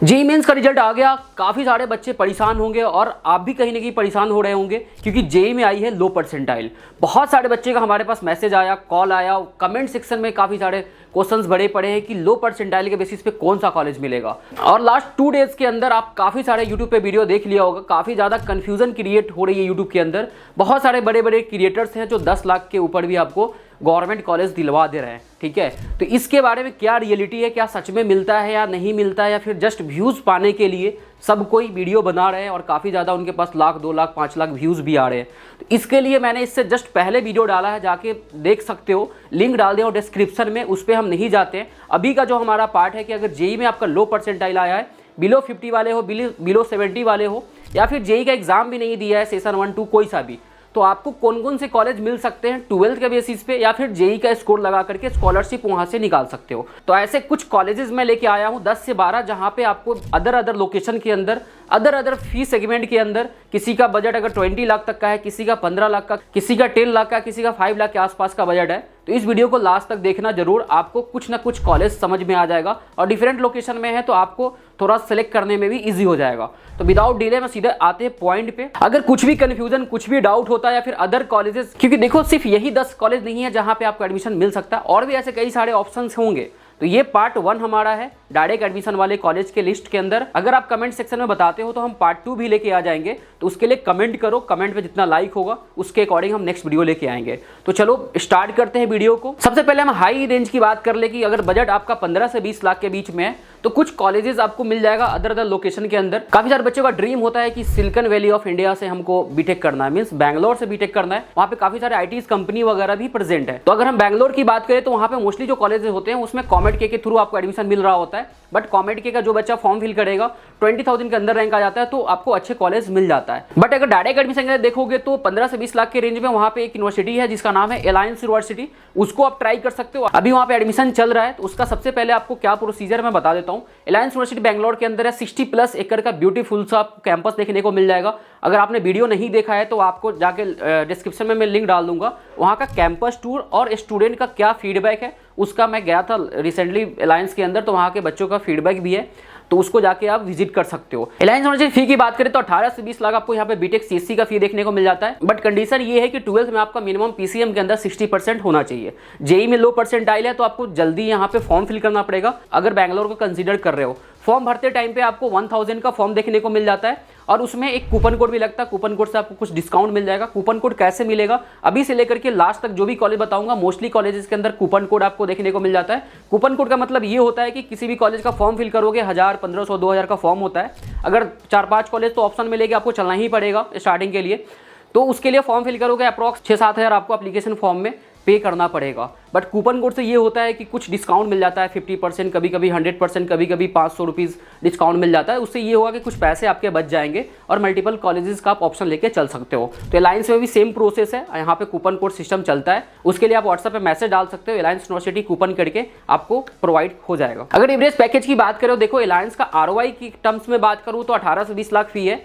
JEE mains का result आ गया। काफ़ी सारे बच्चे परेशान होंगे और आप भी कहीं ना कहीं परेशान हो रहे होंगे क्योंकि जेईई में आई है लो परसेंटाइल। बहुत सारे बच्चे का हमारे पास मैसेज आया, कॉल आया, कमेंट सेक्शन में काफ़ी सारे क्वेश्चंस बड़े पड़े हैं कि लो परसेंटाइल के बेसिस पे कौन सा कॉलेज मिलेगा। और लास्ट 2 डेज़ के अंदर आप काफ़ी सारे यूट्यूब पे वीडियो देख लिया होगा, काफ़ी ज़्यादा कन्फ्यूजन क्रिएट हो रही है यूट्यूब के अंदर। बहुत सारे बड़े बड़े क्रिएटर्स हैं जो 10 लाख के ऊपर भी आपको गवर्नमेंट कॉलेज दिलवा दे रहे हैं, ठीक है। तो इसके बारे में क्या रियलिटी है, क्या सच में मिलता है या नहीं मिलता है, या फिर जस्ट व्यूज़ पाने के लिए सब कोई वीडियो बना रहे हैं और काफ़ी ज़्यादा उनके पास लाख 2 लाख 5 लाख व्यूज़ भी आ रहे हैं। तो इसके लिए मैंने इससे जस्ट पहले वीडियो डाला है, जाके देख सकते हो, लिंक डाल दिया और डिस्क्रिप्शन में, उस पर हम नहीं जाते हैं। अभी का जो हमारा पार्ट है कि अगर जेईई में आपका लो परसेंटाइल आया है, बिलो 50 वाले हो, बिलो 70 वाले हो, या फिर जेईई का एग्जाम भी नहीं दिया है, सेशन 1 2 कोई सा भी, तो आपको कौन कौन से कॉलेज मिल सकते हैं 12th के बेसिस पे, या फिर जेईई का स्कोर लगा करके स्कॉलरशिप वहां से निकाल सकते हो। तो ऐसे कुछ कॉलेजेस मैं लेके आया हूं 10 से 12, जहां पे आपको अदर लोकेशन के अंदर, अदर फी सेगमेंट के अंदर, किसी का बजट अगर 20 लाख तक का है, किसी का 15 लाख का, किसी का 10 लाख का, किसी का 5 लाख के आसपास का बजट है, तो इस वीडियो को लास्ट तक देखना जरूर। आपको कुछ ना कुछ कॉलेज समझ में आ जाएगा और डिफरेंट लोकेशन में है तो आपको थोड़ा सेलेक्ट करने में भी इजी हो जाएगा। तो विदाउट डिले में सीधे आते हैं पॉइंट पे। अगर कुछ भी कंफ्यूजन, कुछ भी डाउट होता है या फिर अदर कॉलेजेस, क्योंकि देखो सिर्फ यही 10 कॉलेज नहीं है जहां पे आपको एडमिशन मिल सकता है, और भी ऐसे कई सारे ऑप्शंस होंगे। तो ये पार्ट 1 हमारा है डायरेक्ट एडमिशन वाले कॉलेज के लिस्ट के अंदर। अगर आप कमेंट सेक्शन में बताते हो तो हम पार्ट 2 भी लेके आ जाएंगे, तो उसके लिए कमेंट करो, कमेंट पे जितना लाइक होगा उसके अकॉर्डिंग हम नेक्स्ट वीडियो लेके आएंगे। तो चलो स्टार्ट करते हैं वीडियो को। सबसे पहले हम हाई रेंज की बात कर ले कि अगर बजट आपका 15 से 20 लाख के बीच में है तो कुछ कॉलेजेस आपको मिल जाएगा अदर लोकेशन के अंदर। काफी सारे बच्चों का ड्रीम होता है कि सिलिकॉन वैली ऑफ इंडिया से हमको बीटेक करना है, मींस बैंगलोर से बीटेक करना है, वहाँ पे काफी सारे आईटीज कंपनी वगैरह भी प्रेजेंट है। तो अगर हम बैंगलोर की बात करें तो वहाँ पे मोस्टली जो कॉलेजेस होते हैं उसमें कॉमेड के थ्रू आपको एडमिशन मिल रहा होता है। बट कॉमेड के का जो बच्चा फॉर्म फिल करेगा 20,000 के अंदर रैंक आ जाता है तो आपको अच्छे कॉलेज मिल जाता है। बट अगर डायरेक्ट एडमिशन देखोगे तो 15 से 20 लाख के रेंज में वहाँ पे एक यूनिवर्सिटी है जिसका नाम है अलायंस यूनिवर्सिटी, उसको आप ट्राई कर सकते हो। अभी वहाँ पे एडमिशन चल रहा है, तो उसका सबसे पहले आपको क्या प्रोसीजर मैं बता देता हूँ। अलायंस यूनिवर्सिटी बैंगलोर के अंदर है, 60+ एकड़ का ब्यूटीफुल सा कैंपस देखने को मिल जाएगा। अगर आपने वीडियो नहीं देखा है तो आपको जाके डिस्क्रिप्शन में मैं लिंक डाल दूंगा, वहाँ का कैंपस टूर और स्टूडेंट का क्या फीडबैक है उसका। मैं गया था रिसेंटली अलायंस के अंदर, तो वहाँ के बच्चों का फीडबैक भी है, तो उसको जाके आप विजिट कर सकते हो। अलायंस यूनिवर्सिटी फी की बात करें तो 18 से 20 लाख आपको यहाँ पे बीटेक सीएससी का फी देखने को मिल जाता है। बट कंडीशन ये है कि 12th में आपका मिनिमम पीसीएम के अंदर 60% होना चाहिए। जेईई में लो परसेंटाइल है तो आपको जल्दी यहाँ पे फॉर्म फिल करना पड़ेगा अगर बैंगलोर को कंसिडर कर रहे हो। फॉर्म भरते टाइम पे आपको 1000 का फॉर्म देखने को मिल जाता है और उसमें एक कूपन कोड भी लगता है। कूपन कोड से आपको कुछ डिस्काउंट मिल जाएगा। कूपन कोड कैसे मिलेगा, अभी से लेकर के लास्ट तक जो भी कॉलेज बताऊंगा मोस्टली कॉलेजेस के अंदर कूपन कोड आपको देखने को मिल जाता है। कूपन कोड का मतलब ये होता है कि किसी भी कॉलेज का फॉर्म फिल करोगे 1000, 1500, 2000 का फॉर्म होता है। अगर 4-5 कॉलेज तो ऑप्शन मिलेगी, आपको चलना ही पड़ेगा स्टार्टिंग के लिए, तो उसके लिए फॉर्म फिल करोगे अप्रॉक्स 6-7 हज़ार आपको एप्लीकेशन फॉर्म में पे करना पड़ेगा। बट कूपन कोड से ये होता है कि कुछ डिस्काउंट मिल जाता है, 50%, कभी कभी 100%, कभी कभी 500 रुपीज़ डिस्काउंट मिल जाता है। उससे ये होगा कि कुछ पैसे आपके बच जाएंगे और मल्टीपल कॉलेजेस का आप ऑप्शन लेके चल सकते हो। तो अलायंस में भी सेम प्रोसेस है, यहाँ पे कूपन कोड सिस्टम चलता है। उसके लिए आप व्हाट्सएप पे मैसेज डाल सकते हो, अलायंस यूनिवर्सिटी कूपन करके आपको प्रोवाइड हो जाएगा। अगर एवरेज पैकेज की बात करो, देखो अलायंस का ROI की टर्म्स में बात करूँ तो 18 से 20 लाख फी है।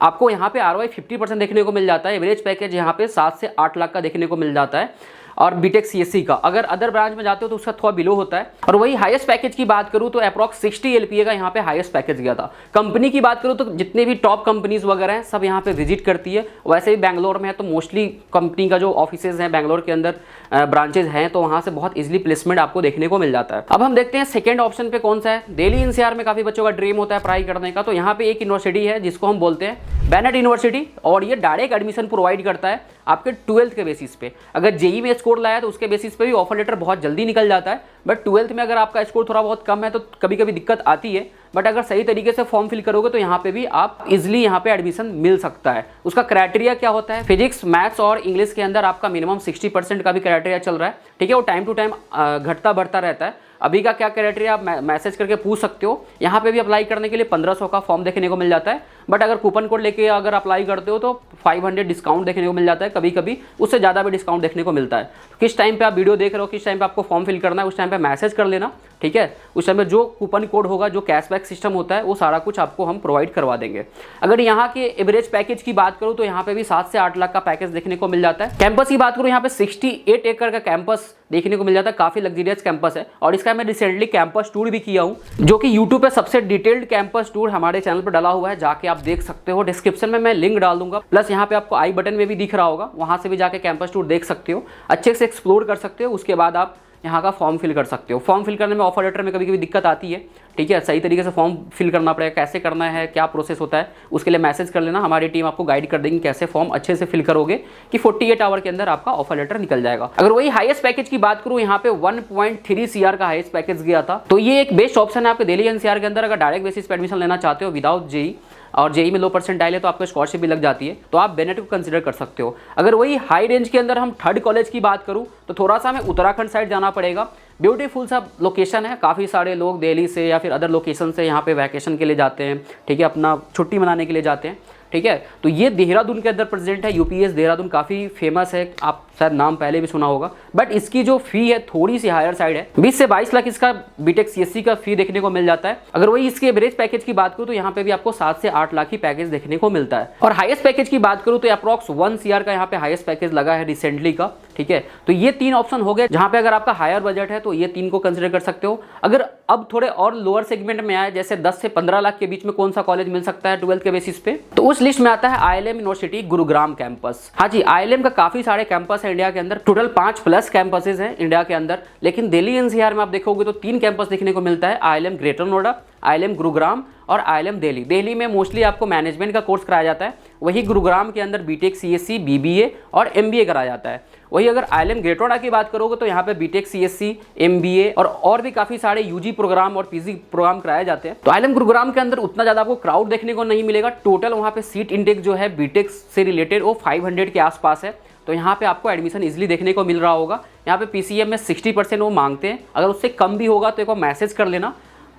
आपको यहाँ पे ROI 50% देखने को मिल जाता है। एवरेज पैकेज यहाँ पे 7 से 8 लाख का देखने को मिल जाता है। और बीटेक सीएससी का अगर अदर ब्रांच में जाते हो तो उसका थोड़ा बिलो होता है। और वही हाईएस्ट पैकेज की बात करूँ तो अप्रॉक्स 60 LPA का यहाँ पे हाईएस्ट पैकेज गया था। कंपनी की बात करूँ तो जितने भी टॉप कंपनीज वगैरह हैं सब यहाँ पे विजिट करती है। वैसे भी बैंगलोर में है तो मोस्टली कंपनी का जो ऑफिसेज हैं बैंगलोर के अंदर ब्रांचेज हैं, तो वहाँ से बहुत इजीली प्लेसमेंट आपको देखने को मिल जाता है। अब हम देखते हैं सेकेंड ऑप्शन पे कौन सा है। दिल्ली एनसीआर में काफ़ी बच्चों का ड्रीम होता है पढ़ाई करने का, तो यहाँ पे एक यूनिवर्सिटी है जिसको हम बोलते हैं बैनेट यूनिवर्सिटी, और ये डायरेक्ट एडमिशन प्रोवाइड करता है आपके 12th के बेसिस पे। अगर जेईई में स्कोर लाया तो उसके बेसिस पे भी ऑफर लेटर बहुत जल्दी निकल जाता है। बट 12th में अगर आपका स्कोर थोड़ा बहुत कम है तो कभी कभी दिक्कत आती है। बट अगर सही तरीके से फॉर्म फिल करोगे तो यहाँ पे भी आप इजिली यहाँ पे एडमिशन मिल सकता है। उसका क्राइटेरिया क्या होता है, फिजिक्स, मैथ्स और इंग्लिश के अंदर आपका मिनिमम 60% का भी क्राइटेरिया चल रहा है, ठीक है। वो टाइम टू टाइम घटता बढ़ता रहता है। अभी का क्या क्राइटेरिया आप मैसेज करके पूछ सकते हो। यहाँ पे भी अप्लाई करने के लिए 1500 का फॉर्म देखने को मिल जाता है। बट अगर कूपन कोड लेके अगर अप्लाई करते हो तो 500 डिस्काउंट देखने को मिल जाता है, कभी कभी उससे ज़्यादा भी डिस्काउंट देखने को मिलता है। तो किस टाइम पे आप वीडियो देख रहे हो, किस टाइम पे आपको फॉर्म फिल करना है, उस टाइम पे मैसेज कर लेना, ठीक है। उस समय जो कूपन कोड होगा, जो कैशबैक सिस्टम होता है, वो सारा कुछ आपको हम प्रोवाइड करवा देंगे। अगर यहाँ के एवरेज पैकेज की बात करूँ तो यहाँ पे भी 7 से 8 लाख का पैकेज देखने को मिल जाता है। कैंपस की बात करूँ, यहाँ पे 68 एकड़ का कैंपस देखने को मिल जाता है, काफी लग्जरियस कैंपस है। और इसका मैं रिसेंटली कैंपस टूर भी किया हूँ, जो कि यूट्यूब पे सबसे डिटेल्ड कैंपस टूर हमारे चैनल पर डाला हुआ है, जाके आप देख सकते हो। डिस्क्रिप्शन में मैं लिंक डाल दूंगा, प्लस यहाँ पे आपको आई बटन में भी दिख रहा होगा, वहां से भी जाके कैंपस टूर देख सकते हो, अच्छे से एक्सप्लोर कर सकते हो। उसके बाद आप यहाँ का फॉर्म फिल कर सकते हो। फॉर्म फिल करने में ऑफर लेटर में कभी कभी दिक्कत आती है, ठीक है। सही तरीके से फॉर्म फिल करना पड़ेगा, कैसे करना है, क्या प्रोसेस होता है, उसके लिए मैसेज कर लेना, हमारी टीम आपको गाइड कर देंगे कैसे फॉर्म अच्छे से फिल करोगे कि 48 आवर के अंदर आपका ऑफर लेटर निकल जाएगा। अगर वही हाईएस्ट पैकेज की बात करूँ, यहाँ पे 1.3 CR का हाईएस्ट पैकेज गया था, तो ये एक बेस्ट ऑप्शन है आपके दिल्ली NCR के अंदर। अगर डायरेक्ट बेसिस पे एडमिशन लेना चाहते हो विदाउट जेई, और जेई में लो परसेंटाइल है तो आपको स्कॉलरशिप भी लग जाती है, तो आप बेनेट को कंसीडर कर सकते हो। अगर वही हाई रेंज के अंदर हम थर्ड कॉलेज की बात करूं तो थोड़ा सा हमें उत्तराखंड साइड जाना पड़ेगा। ब्यूटीफुल सा लोकेशन है, काफ़ी सारे लोग दिल्ली से या फिर अदर लोकेशन से यहाँ पे वैकेशन के लिए जाते हैं, ठीक है, अपना छुट्टी मनाने के लिए जाते हैं, ठीक है। तो ये देहरादून के अंदर प्रेजेंट है। यूपीएस देहरादून काफ़ी फेमस है, आप शायद नाम पहले भी सुना होगा, बट इसकी जो फी है थोड़ी सी हायर साइड है। 20 से 22 लाख इसका बीटेक सीएससी का फी देखने को मिल जाता है। अगर वही इसके एवरेज पैकेज की बात करूँ तो यहाँ पे भी आपको 7 से 8 लाख की पैकेज देखने को मिलता है। और हाईएस्ट पैकेज की बात करूँ तो अप्रॉक्स 1 CR का यहाँ पे हाईएस्ट पैकेज लगा है रिसेंटली का, ठीक है। तो ये 3 ऑप्शन हो गए, जहाँ पे अगर आपका हायर बजट है तो ये 3 को कंसिडर कर सकते हो। अगर अब थोड़े और लोअर सेगमेंट में आए, जैसे 10 से 15 लाख के बीच में कौन सा कॉलेज मिल सकता है 12th के बेसिस पे, तो उस लिस्ट में आता है IIM यूनिवर्सिटी गुरुग्राम कैंपस। हाँ जी, IIM का काफी सारे कैंपस है इंडिया के अंदर, टोटल 5+ कैंपसेस हैं इंडिया के अंदर। लेकिन दिल्ली NCR में आप देखोगे तो 3 कैंपस देखने को मिलता है, IIM greater Noida, IIM Gurugram और IIM दिल्ली। दिल्ली में मोस्टली आपको मैनेजमेंट का कोर्स कराया जाता है, वही गुरुग्राम के अंदर बीटेक CSC, BBA और MBA कराया जाता है। वही अगर IIM ग्रेटर नोएडा की बात करोगे तो यहाँ पे बीटेक CSC, MBA और भी काफ़ी सारे UG प्रोग्राम और PG प्रोग्राम कराए जाते हैं। तो IIM गुरुग्राम के अंदर उतना ज़्यादा आपको क्राउड देखने को नहीं मिलेगा। टोटल वहाँ पे सीट इंटेक जो है बीटेक से रिलेटेड वो 500 के आसपास है, तो यहाँ पे आपको एडमिशन इजीली देखने को मिल रहा होगा। यहाँ पे PCM में 60% वो मांगते हैं, अगर उससे कम भी होगा तो एक मैसेज कर लेना,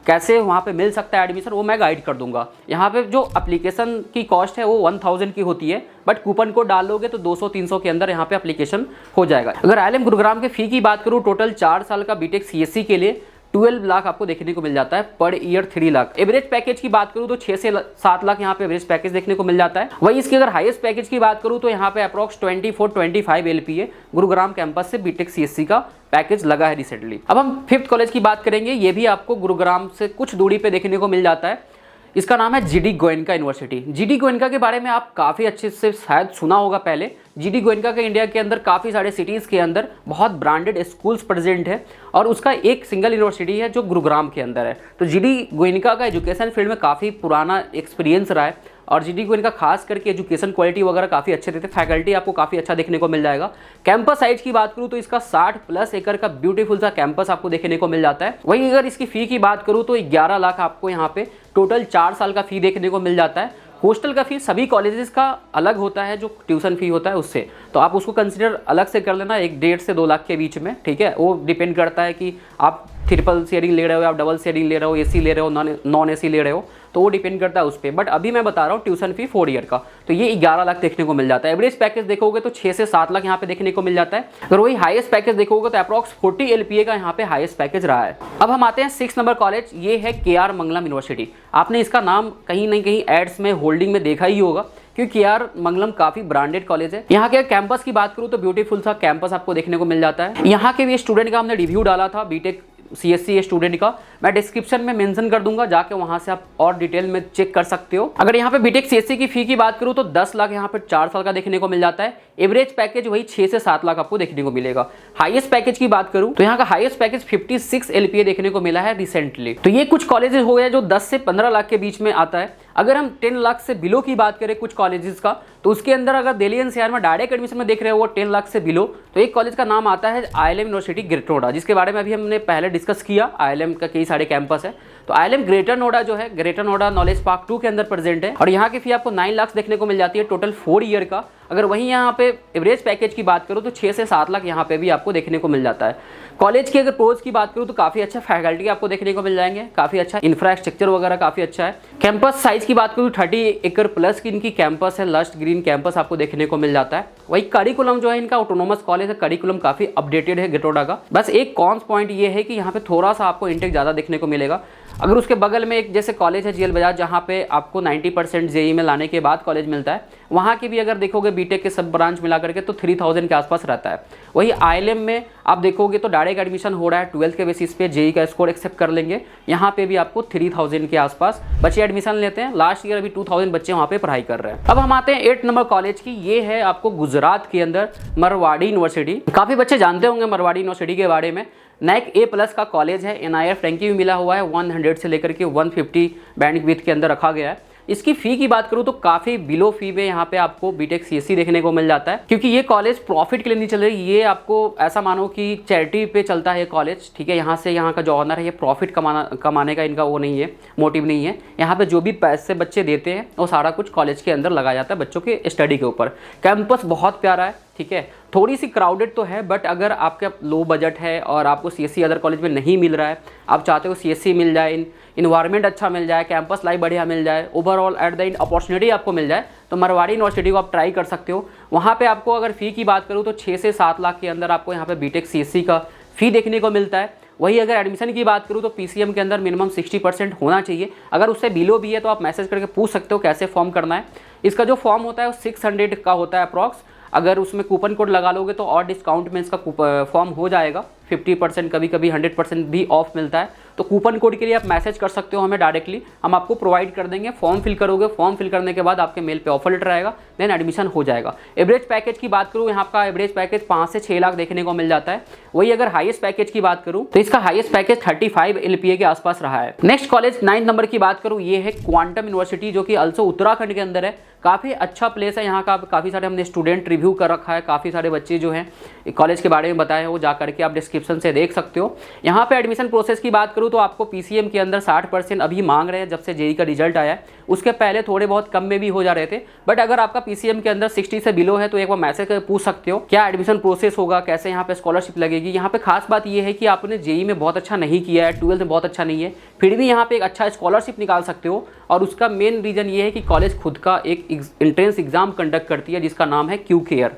कैसे वहाँ पे मिल सकता है एडमिशन वो मैं गाइड कर दूंगा। यहाँ पे जो एप्लीकेशन की कॉस्ट है वो 1000 की होती है, बट कूपन कोड डाल लोगे तो 200-300 के अंदर यहाँ पे एप्लीकेशन हो जाएगा। अगर IIM गुरुग्राम के फी की बात करूँ, टोटल 4 साल का बीटेक CSC के लिए 12 लाख आपको देखने को मिल जाता है, per year 3 lakh. Average package की बात करूँ तो 6 से 7 लाख यहाँ पे एवरेज पैकेज देखने को मिल जाता है। वही इसकी अगर हाईएस्ट पैकेज की बात करूँ तो यहाँ पे अप्रॉक्स 24-25 LPA गुरुग्राम कैंपस से बीटेक CSC का पैकेज लगा है रिसेंटली। अब हम 5th कॉलेज की बात करेंगे, ये भी आपको गुरुग्राम से कुछ दूरी पे देखने को मिल जाता है। इसका नाम है GD Goenka university. GD Goenka के बारे में आप काफ़ी अच्छे से शायद सुना होगा पहले। GD गोयनका के इंडिया के अंदर काफ़ी सारे सिटीज़ के अंदर बहुत ब्रांडेड स्कूल्स प्रेजेंट है, और उसका एक सिंगल यूनिवर्सिटी है जो गुरुग्राम के अंदर है। तो GD गोयनका का एजुकेशन फील्ड में काफ़ी पुराना एक्सपीरियंस रहा है, और GD गोयनका खास करके एजुकेशन क्वालिटी वगैरह काफ़ी अच्छे देते हैं, फैकल्टी आपको काफ़ी अच्छा देखने को मिल जाएगा। कैंपस साइज की बात करूँ तो इसका 60+ एकड़ का ब्यूटीफुल सा कैंपस आपको देखने को मिल जाता है। वहीं अगर इसकी फ़ी की बात करूँ तो 11 लाख आपको यहाँ पे टोटल 4 साल का फ़ी देखने को मिल जाता है। हॉस्टल का फी सभी कॉलेजेस का अलग होता है, जो ट्यूशन फी होता है उससे, तो आप उसको कंसिडर अलग से कर लेना, 1.5 से 2 लाख के बीच में, ठीक है। वो डिपेंड करता है कि आप ट्रिपल शेयरिंग ले रहे हो, आप डबल शेयरिंग ले रहे हो, AC ले रहे हो, नॉन AC ले रहे हो, तो वो डिपेंड करता है उस पर। बट अभी मैं बता रहा हूँ ट्यूशन फी 4 ईयर का, तो ये 11 लाख देखने को मिल जाता है। एवरेज पैकेज देखोगे तो 6 से 7 लाख यहाँ पे देखने को मिल जाता है। अगर वही हाईएस्ट पैकेज देखोगे तो अप्रॉक्स 40 LPA का यहाँ पे हाईएस्ट पैकेज रहा है। अब हम आते हैं 6 नंबर कॉलेज, ये है KR मंगलम यूनिवर्सिटी। आपने इसका नाम कहीं ना कहीं एड्स में, होल्डिंग में देखा ही होगा, क्योंकि KR मंगलम काफी ब्रांडेड कॉलेज है। यहाँ के कैंपस की बात करूँ तो ब्यूटीफुल सा कैंपस आपको देखने को मिल जाता है। यहाँ के भी स्टूडेंट का हमने रिव्यू डाला था बीटेक CSC स्टूडेंट का, मैं डिस्क्रिप्शन में मेंशन कर दूंगा, जाके वहां से आप और डिटेल में चेक कर सकते हो। अगर यहाँ पे बीटेक CSC की फी की बात करूँ तो 10 लाख यहाँ पे 4 साल का देखने को मिल जाता है। एवरेज पैकेज वही 6 से 7 लाख आपको देखने को मिलेगा। हाईएस्ट पैकेज की बात करूँ तो यहाँ का हाईएस्ट पैकेज 56 LPA देखने को मिला है रिसेंटली। तो ये कुछ कॉलेजेस हो गए जो 10 से 15 लाख के बीच में आता है। अगर हम 10 लाख से बिलो की बात करें कुछ कॉलेजेस का, तो उसके अंदर अगर दिल्ली NCR में डायरेक्ट एडमिशन में देख रहे हो वो 10 लाख से बिलो, तो एक कॉलेज का नाम आता है IIM यूनिवर्सिटी ग्रेटर नोएडा, जिसके बारे में अभी हमने पहले डिस्कस किया। IIM का कई सारे कैंपस है, तो IIM ग्रेटर नोएडा जो है, ग्रेटर नोएडा नॉलेज पार्क 2 के अंदर प्रेजेंट है और यहाँ की फी आपको 9 लाख देखने को मिल जाती है टोटल 4 ईयर का। अगर वहीं यहाँ पे एवरेज पैकेज की बात करूँ तो 6 से 7 लाख यहाँ पे भी आपको देखने को मिल जाता है। कॉलेज की अगर प्रोज की बात करूँ तो काफ़ी अच्छा फैकल्टी आपको देखने को मिल जाएंगे, काफ़ी अच्छा इंफ्रास्ट्रक्चर वगैरह काफ़ी अच्छा है। कैंपस साइज की बात करूँ 30 एकड़ प्लस की इनकी कैंपस है, लस्ट ग्रीन कैंपस आपको देखने को मिल जाता है। वही करिकुलम जो है इनका ऑटोनोमस कॉलेज है, करिकुलम काफ़ी अपडेटेड है ग्रेटोडा का। बस एक कॉन्स पॉइंट ये है कि यहाँ पे थोड़ा सा आपको इंटेक ज़्यादा देखने को मिलेगा। अगर उसके बगल में एक जैसे कॉलेज है GL बजाज, जहाँ पे आपको 90% जेई में लाने के बाद कॉलेज मिलता है, वहाँ की भी अगर देखोगे बीटेक के सब ब्रांच मिला करके तो 3000 के आसपास रहता है। वही IIM में आप देखोगे तो डायरेक्ट एडमिशन हो रहा है 12th के बेसिस पे, जेई का स्कोर एक्सेप्ट कर लेंगे, यहाँ पे भी आपको 3000 के आसपास बच्चे एडमिशन लेते हैं। लास्ट ईयर अभी 2000 बच्चे वहाँ पे पढ़ाई कर रहे हैं। अब हम आते हैं 8 नंबर कॉलेज की, ये है आपको गुजरात के अंदर मरवाड़ी यूनिवर्सिटी। काफ़ी बच्चे जानते होंगे मरवाड़ी यूनिवर्सिटी के बारे में। NAC A+ का कॉलेज है, NIRF रैंकिंग भी मिला हुआ है, 100 से लेकर के 150 बैंडविड्थ के अंदर रखा गया है। इसकी फ़ी की बात करूँ तो काफ़ी बिलो फी में यहाँ पे आपको बीटेक CSC देखने को मिल जाता है, क्योंकि ये कॉलेज प्रॉफिट के लिए नहीं चल रही। ये आपको ऐसा मानो कि चैरिटी पे चलता है ये कॉलेज, ठीक है। यहाँ से यहाँ का जो ऑनर है ये प्रॉफिट कमाने का इनका वो नहीं है, मोटिव नहीं है। यहाँ पे जो भी पैसे बच्चे देते हैं वो सारा कुछ कॉलेज के अंदर लगाया जाता है बच्चों के स्टडी के ऊपर। कैंपस बहुत प्यारा है, ठीक है। थोड़ी सी क्राउडेड तो है, बट अगर आपका लो बजट है और आपको CSC अदर कॉलेज में नहीं मिल रहा है, आप चाहते हो CSC मिल जाए, इन्वायरमेंट अच्छा मिल जाए, कैंपस लाइफ बढ़िया मिल जाए, overall at the end opportunity आपको मिल जाए, तो मरवाड़ी यूनिवर्सिटी को आप ट्राई कर सकते हो। वहाँ पे आपको अगर फ़ी की बात करूँ तो 6 से 7 लाख के अंदर आपको यहाँ पे बीटेक CSC का फ़ी देखने को मिलता है। वही अगर एडमिशन की बात करूँ तो PCM के अंदर मिनिमम 60% होना चाहिए। अगर उससे बिलो भी है तो आप मैसेज करके पूछ सकते हो कैसे फॉर्म करना है। इसका जो फॉर्म होता है वो 600 का होता है अप्रॉक्स। अगर उसमें कूपन कोड लगा लोगे तो और डिस्काउंट में इसका फॉर्म हो जाएगा 50%, कभी कभी 100% भी ऑफ मिलता है। तो कूपन कोड के लिए आप मैसेज कर सकते हो हमें डायरेक्टली, हम आपको प्रोवाइड कर देंगे। फॉर्म फिल करोगे, फॉर्म फिल करने के बाद आपके मेल पे ऑफर लेटर आएगा, देन एडमिशन हो जाएगा। एवरेज पैकेज की बात करूँ, यहाँ का एवरेज पैकेज 5 से 6 लाख देखने को मिल जाता है। वही अगर हाईएस्ट पैकेज की बात करूँ तो इसका हाईएस्ट पैकेज 35 LPA के आसपास रहा है। नेक्स्ट कॉलेज 9 नंबर की बात करूँ, ये है क्वांटम यूनिवर्सिटी, जो कि अल्सो उत्तराखंड के अंदर है। काफ़ी अच्छा प्लेस है यहाँ का, काफ़ी सारे हमने स्टूडेंट रिव्यू कर रखा है, काफ़ी सारे बच्चे जो हैं कॉलेज के बारे में बताए हैं, वो जा करके आप डिस्क्रिप्शन से देख सकते हो। यहाँ पे एडमिशन प्रोसेस की बात करूँ तो आपको PCM के अंदर 60% अभी मांग रहे हैं, जब से जेई का रिजल्ट आया है। उसके पहले थोड़े बहुत कम में भी हो जा रहे थे, बट अगर आपका PCM के अंदर 60 से बिलो है तो एक बार मैसेज करके पूछ सकते हो क्या एडमिशन प्रोसेस होगा, कैसे यहाँ पे स्कॉलरशिप लगेगी। यहाँ पे खास बात ये है कि आपने जेई में बहुत अच्छा नहीं किया है, 12th में बहुत अच्छा नहीं है, फिर भी यहाँ पे एक अच्छा स्कॉलरशिप निकाल सकते हो। और उसका मेन रीज़न ये है कि कॉलेज खुद का एक एंट्रेंस एग्जाम कंडक्ट करती है जिसका नाम है क्यू केयर।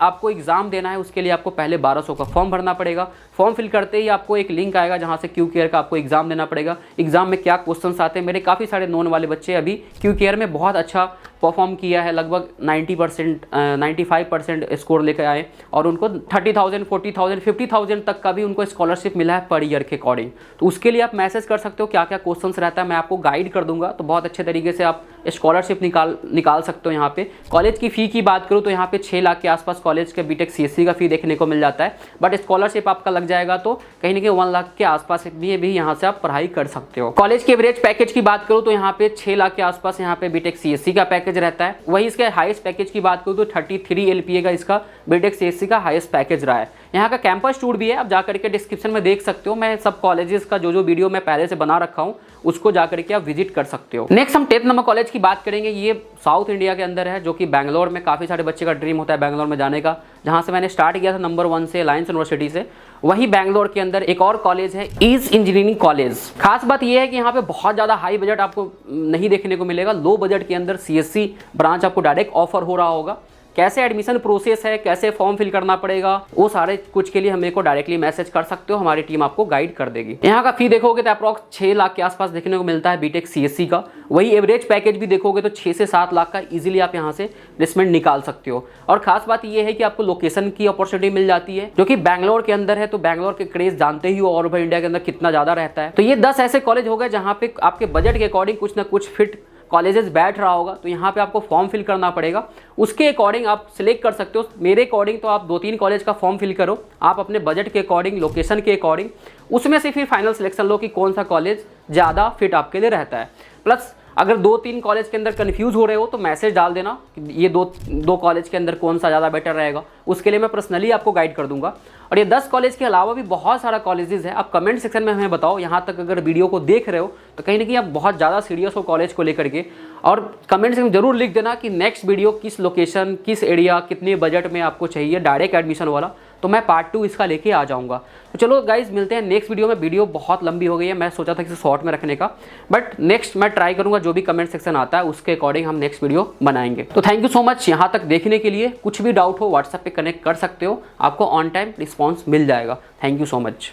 आपको एग्जाम देना है, उसके लिए आपको पहले 1200 का फॉर्म भरना पड़ेगा। फॉर्म फिल करते ही आपको एक लिंक आएगा जहाँ से क्यू केयर का आपको एग्जाम देना पड़ेगा। एग्जाम में क्या क्वेश्चंस आते हैं, मेरे काफ़ी सारे नॉन वाले बच्चे अभी क्यू केयर में बहुत अच्छा परफॉर्म किया है, लगभग 95% स्कोर लेकर आए और उनको 30,000, 40,000, 50,000 तक का भी उनको स्कॉलरशिप मिला है पर ईयर के अकॉर्डिंग। तो उसके लिए आप मैसेज कर सकते हो क्या क्या क्वेश्चंस रहता है, मैं आपको गाइड कर दूंगा। तो बहुत अच्छे तरीके से आप स्कॉलरशिप निकाल सकते हो। यहाँ पे कॉलेज की फ़ी की बात करूँ तो यहाँ पे 6 लाख के आसपास कॉलेज के बीटेक CSC का फ़ी देखने को मिल जाता है, बट स्कॉलरशिप आपका लग जाएगा तो कहीं ना कहीं 1 लाख के आसपास भी यहाँ से आप पढ़ाई कर सकते हो। कॉलेज के एवरेज पैकेज की बात करूँ तो यहाँ पे 6 लाख के आसपास यहाँ पे बीटेक CSC का पैकेज रहता है। वही इसके हाईएस्ट पैकेज की बात करूँ तो 33 LPA का इसका बीटेक CSC का हाईएस्ट पैकेज रहा है। यहाँ का कैंपस टूर भी है, आप जाकर के डिस्क्रिप्शन में देख सकते हो। मैं सब कॉलेजेस का जो वीडियो मैं पहले से बना रखा हूँ उसको जाकर के आप विजिट कर सकते हो। नेक्स्ट हम 10th नंबर कॉलेज की बात करेंगे। ये साउथ इंडिया के अंदर है, जो कि बैंगलोर में काफ़ी सारे बच्चे का ड्रीम होता है बैंगलोर में जाने का, जहाँ से मैंने स्टार्ट किया था नंबर 1 से अलायंस यूनिवर्सिटी से। वही बैंगलोर के अंदर एक और कॉलेज है ईज इंजीनियरिंग कॉलेज। खास बात यह है कि यहाँ पे बहुत ज़्यादा हाई बजट आपको नहीं देखने को मिलेगा, लो बजट के अंदर CSC ब्रांच आपको डायरेक्ट ऑफर हो रहा होगा। कैसे एडमिशन प्रोसेस है, कैसे फॉर्म फिल करना पड़ेगा, वो सारे कुछ के लिए हमें को डायरेक्टली मैसेज कर सकते हो, हमारी टीम आपको गाइड कर देगी। यहाँ का फी देखोगे तो अप्रॉक्स 6 लाख के आसपास देखने को मिलता है बीटेक CSC का। वही एवरेज पैकेज भी देखोगे तो 6 से 7 लाख का इजीली आप यहाँ से प्लेसमेंट निकाल सकते हो। और खास बात ये है कि आपको लोकेशन की अपॉर्चुनिटी मिल जाती है जो कि बैंगलोर के अंदर है। तो बैंगलोर के क्रेज जानते ही हो और ओवर इंडिया के अंदर कितना ज़्यादा रहता है। तो ये 10 ऐसे कॉलेज हो गए जहाँ पे आपके बजट के अकॉर्डिंग कुछ ना कुछ फिट कॉलेजेस बैठ रहा होगा। तो यहाँ पे आपको फॉर्म फिल करना पड़ेगा, उसके अकॉर्डिंग आप सिलेक्ट कर सकते हो। मेरे अकॉर्डिंग तो आप 2-3 कॉलेज का फॉर्म फिल करो, आप अपने बजट के अकॉर्डिंग, लोकेशन के अकॉर्डिंग, उसमें से फिर फाइनल सिलेक्शन लो कि कौन सा कॉलेज ज़्यादा फिट आपके लिए रहता है। प्लस अगर 2-3 कॉलेज के अंदर कन्फ्यूज़ हो रहे हो तो मैसेज डाल देना कि ये दो कॉलेज के अंदर कौन सा ज़्यादा बेटर रहेगा, उसके लिए मैं पर्सनली आपको गाइड कर दूंगा। और ये 10 कॉलेज के अलावा भी बहुत सारा कॉलेजेस है, आप कमेंट सेक्शन में हमें बताओ। यहाँ तक अगर वीडियो को देख रहे हो तो कहीं ना कहीं आप बहुत ज़्यादा सीरियस हो कॉलेज को लेकर के, और कमेंट सेक्शन में जरूर लिख देना कि नेक्स्ट वीडियो किस लोकेशन, किस एरिया, कितने बजट में आपको चाहिए डायरेक्ट एडमिशन वाला, तो मैं पार्ट 2 इसका लेके आ जाऊँगा। तो चलो गाइज मिलते हैं नेक्स्ट वीडियो में। वीडियो बहुत लंबी हो गई है, मैं सोचा था इसे शॉर्ट में रखने का, बट नेक्स्ट मैं ट्राई करूँगा जो भी कमेंट सेक्शन आता है उसके अकॉर्डिंग हम नेक्स्ट वीडियो बनाएंगे। तो थैंक यू सो मच यहाँ तक देखने के लिए। कुछ भी डाउट हो व्हाट्सएप पे कनेक्ट कर सकते हो, आपको ऑन टाइम रिस्पॉन्स मिल जाएगा। Thank you so much.